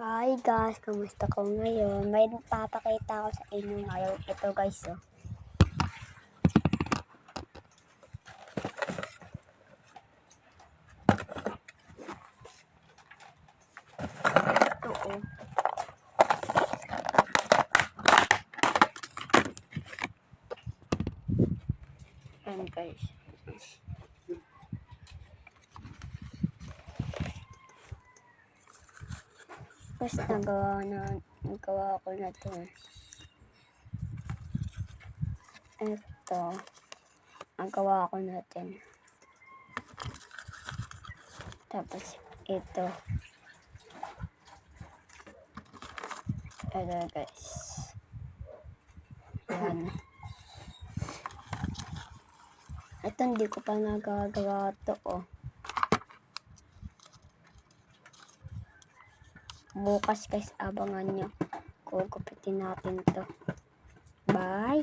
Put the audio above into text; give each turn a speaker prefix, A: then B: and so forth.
A: Hi guys, kamusta ko ngayon? May papakita ko sa inyo ngayon. Ito guys, oh. Ito, oh. Ayan guys. Tapos nagawa ko na to. Ito, nagawa ko natin. Tapos ito. Ito guys. Ayan. Ito hindi ko pa nagagawa to, oh. Bukas guys, abangan nyo. Kukupitin natin to. Bye!